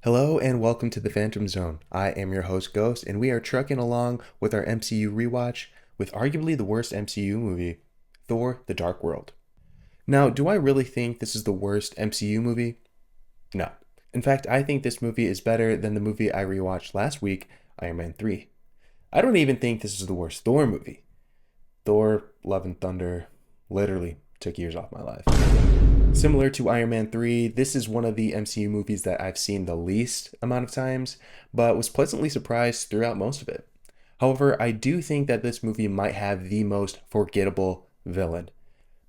Hello and welcome to the Phantom Zone. I am your host Ghost, and we are trucking along with our MCU rewatch with arguably the worst MCU movie, Thor The Dark World. Now, do I really think this is the worst MCU movie? No. In fact, I think this movie is better than the movie I rewatched last week, Iron Man 3. I don't even think this is the worst Thor movie. Thor, Love and Thunder literally took years off my life. Similar to Iron Man 3, this is one of the MCU movies that I've seen the least amount of times, but was pleasantly surprised throughout most of it. However, I do think that this movie might have the most forgettable villain.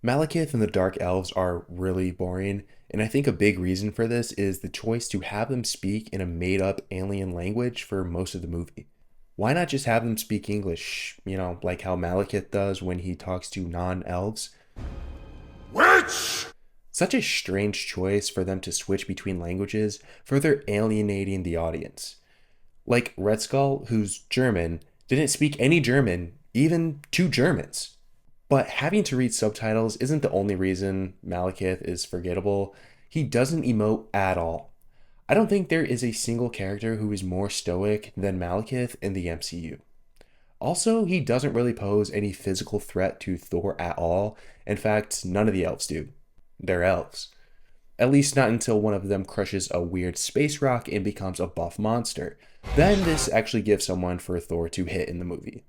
Malekith and the Dark Elves are really boring, and I think a big reason for this is the choice to have them speak in a made up alien language for most of the movie. Why not just have them speak English, like how Malekith does when he talks to non elves? Witch! Such a strange choice for them to switch between languages, further alienating the audience. Like Red Skull, who's German, didn't speak any German, even to Germans. But having to read subtitles isn't the only reason Malekith is forgettable. He doesn't emote at all. I don't think there is a single character who is more stoic than Malekith in the MCU. Also, he doesn't really pose any physical threat to Thor at all. In fact, none of the elves do. They're elves. At least not until one of them crushes a weird space rock and becomes a buff monster. Then this actually gives someone for Thor to hit in the movie.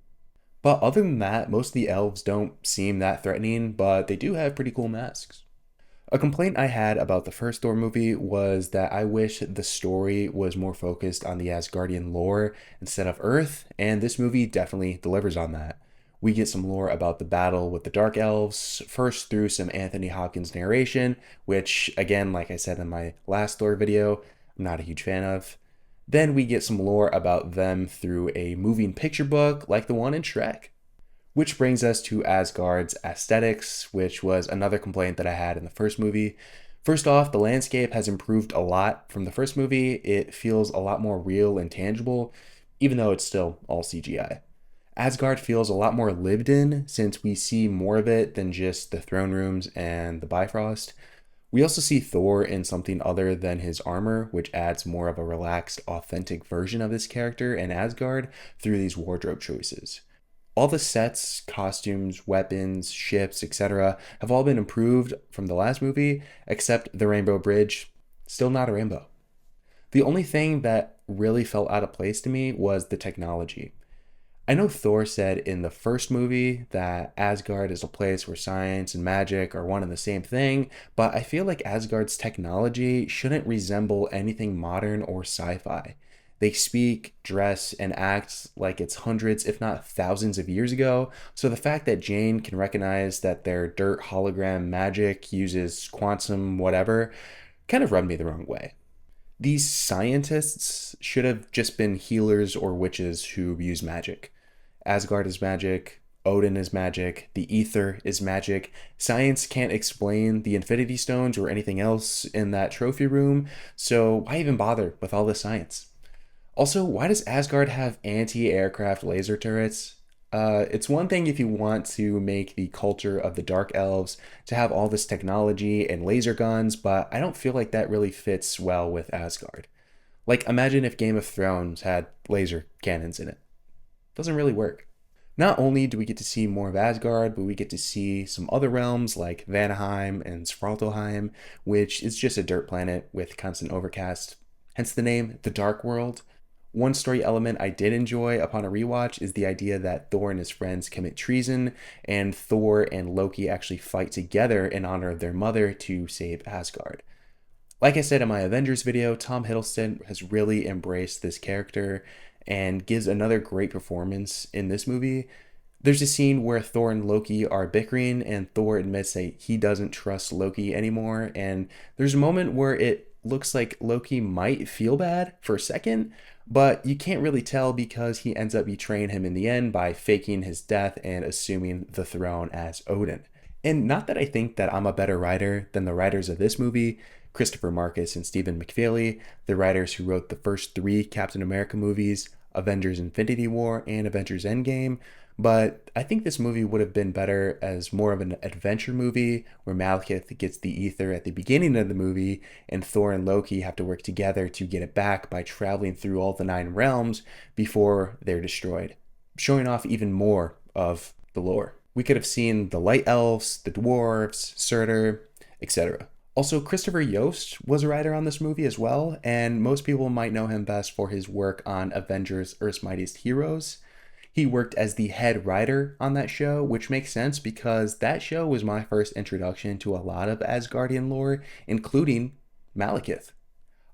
But other than that, most of the elves don't seem that threatening, but they do have pretty cool masks. A complaint I had about the first Thor movie was that I wish the story was more focused on the Asgardian lore instead of Earth, and this movie definitely delivers on that. We get some lore about the battle with the Dark Elves, first through some Anthony Hopkins narration, which, again, like I said in my last Thor video, I'm not a huge fan of. Then we get some lore about them through a moving picture book like the one in Shrek. Which brings us to Asgard's aesthetics, which was another complaint that I had in the first movie. First off, the landscape has improved a lot from the first movie. It feels a lot more real and tangible, even though it's still all CGI. Asgard feels a lot more lived in since we see more of it than just the throne rooms and the Bifrost. We also see Thor in something other than his armor, which adds more of a relaxed, authentic version of this character in Asgard through these wardrobe choices. All the sets, costumes, weapons, ships, etc. have all been improved from the last movie, except the Rainbow Bridge. Still not a rainbow. The only thing that really felt out of place to me was the technology. I know Thor said in the first movie that Asgard is a place where science and magic are one and the same thing, but I feel like Asgard's technology shouldn't resemble anything modern or sci-fi. They speak, dress, and act like it's hundreds, if not thousands of years ago, so the fact that Jane can recognize that their dirt hologram magic uses quantum whatever kind of rubbed me the wrong way. These scientists should have just been healers or witches who use magic. Asgard is magic, Odin is magic, the ether is magic. Science can't explain the Infinity Stones or anything else in that trophy room, so why even bother with all this science? Also, why does Asgard have anti-aircraft laser turrets? It's one thing if you want to make the culture of the Dark Elves to have all this technology and laser guns, but I don't feel like that really fits well with Asgard. Like, imagine if Game of Thrones had laser cannons in it. Doesn't really work. Not only do we get to see more of Asgard, but we get to see some other realms like Vanaheim and Svartalfheim, which is just a dirt planet with constant overcast, hence the name The Dark World. One story element I did enjoy upon a rewatch is the idea that Thor and his friends commit treason, and Thor and Loki actually fight together in honor of their mother to save Asgard. Like I said in my Avengers video, Tom Hiddleston has really embraced this character and gives another great performance in this movie. There's a scene where Thor and Loki are bickering, and Thor admits that he doesn't trust Loki anymore, and there's a moment where it looks like Loki might feel bad for a second, but you can't really tell because he ends up betraying him in the end by faking his death and assuming the throne as Odin. And not that I think that I'm a better writer than the writers of this movie, Christopher Marcus and Stephen McFeely, the writers who wrote the first three Captain America movies, Avengers Infinity War and Avengers Endgame, But I think this movie would have been better as more of an adventure movie where Malekith gets the ether at the beginning of the movie and Thor and Loki have to work together to get it back by traveling through all the nine realms before they're destroyed, showing off even more of the lore. We could have seen the Light Elves, the Dwarves, Surtur, etc. Also, Christopher Yost was a writer on this movie as well, and most people might know him best for his work on Avengers Earth's Mightiest Heroes. He worked as the head writer on that show, which makes sense because that show was my first introduction to a lot of Asgardian lore, including Malekith.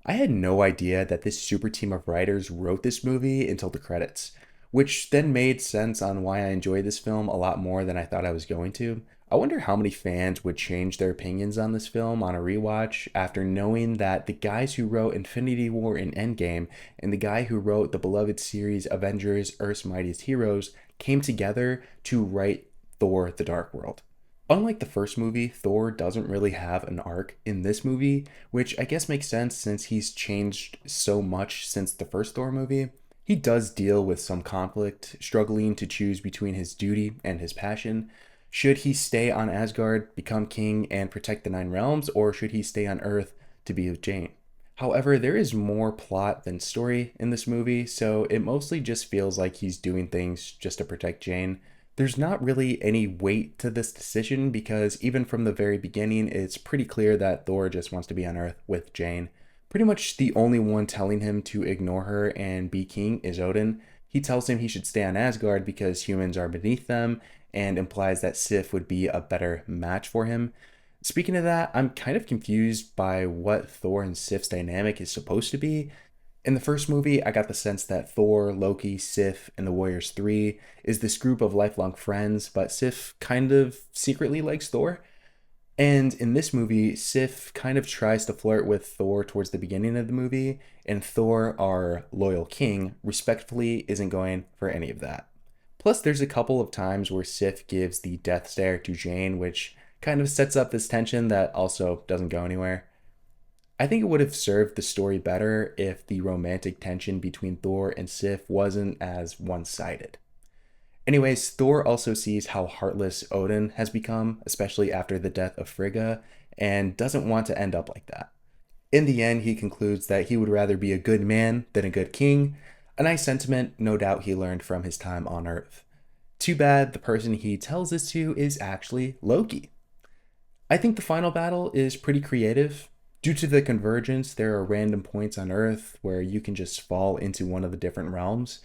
I had no idea that this super team of writers wrote this movie until the credits, which then made sense on why I enjoyed this film a lot more than I thought I was going to. I wonder how many fans would change their opinions on this film on a rewatch after knowing that the guys who wrote Infinity War and Endgame and the guy who wrote the beloved series Avengers Earth's Mightiest Heroes came together to write Thor The Dark World. Unlike the first movie, Thor doesn't really have an arc in this movie, which I guess makes sense since he's changed so much since the first Thor movie. He does deal with some conflict, struggling to choose between his duty and his passion. Should he stay on Asgard, become king, and protect the Nine Realms, or should he stay on Earth to be with Jane? However, there is more plot than story in this movie, so it mostly just feels like he's doing things just to protect Jane. There's not really any weight to this decision because even from the very beginning, it's pretty clear that Thor just wants to be on Earth with Jane. Pretty much the only one telling him to ignore her and be king is Odin. He tells him he should stay on Asgard because humans are beneath them and implies that Sif would be a better match for him. Speaking of that, I'm kind of confused by what Thor and Sif's dynamic is supposed to be. In the first movie, I got the sense that Thor, Loki, Sif, and the Warriors 3 is this group of lifelong friends, but Sif kind of secretly likes Thor. And in this movie, Sif kind of tries to flirt with Thor towards the beginning of the movie, and Thor, our loyal king, respectfully isn't going for any of that. Plus, there's a couple of times where Sif gives the death stare to Jane, which kind of sets up this tension that also doesn't go anywhere. I think it would have served the story better if the romantic tension between Thor and Sif wasn't as one-sided. Anyways, Thor also sees how heartless Odin has become, especially after the death of Frigga, and doesn't want to end up like that. In the end, he concludes that he would rather be a good man than a good king, a nice sentiment no doubt he learned from his time on Earth. Too bad the person he tells this to is actually Loki. I think the final battle is pretty creative. Due to the convergence, there are random points on Earth where you can just fall into one of the different realms.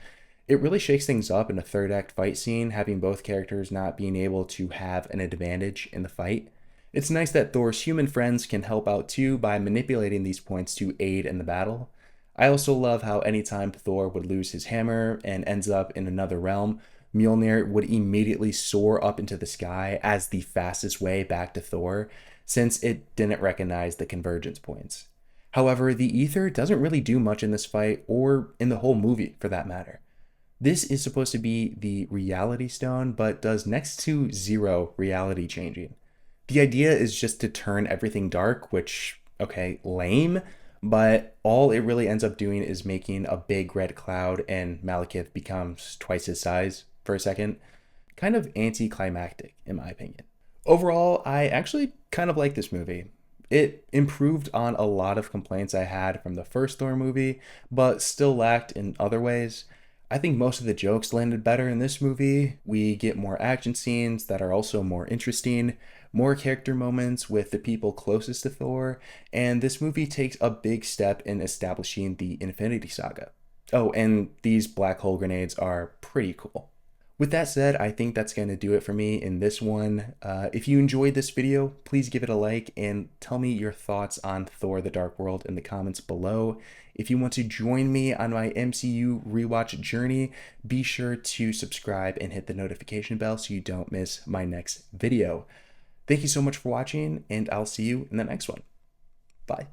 It really shakes things up in a third act fight scene, having both characters not being able to have an advantage in the fight. It's nice that Thor's human friends can help out too by manipulating these points to aid in the battle. I also love how anytime Thor would lose his hammer and ends up in another realm, Mjolnir would immediately soar up into the sky as the fastest way back to Thor, since it didn't recognize the convergence points. However, the ether doesn't really do much in this fight, or in the whole movie for that matter. This is supposed to be the reality stone, but does next to zero reality changing. The idea is just to turn everything dark, which, okay, lame, but all it really ends up doing is making a big red cloud and Malekith becomes twice his size for a second. Kind of anticlimactic, in my opinion. Overall, I actually kind of like this movie. It improved on a lot of complaints I had from the first Thor movie, but still lacked in other ways. I think most of the jokes landed better in this movie. We get more action scenes that are also more interesting, more character moments with the people closest to Thor, and this movie takes a big step in establishing the Infinity Saga. Oh, and these black hole grenades are pretty cool. With that said, I think that's going to do it for me in this one. If you enjoyed this video, please give it a like and tell me your thoughts on Thor The Dark World in the comments below. If you want to join me on my MCU rewatch journey, be sure to subscribe and hit the notification bell so you don't miss my next video. Thank you so much for watching, and I'll see you in the next one. Bye.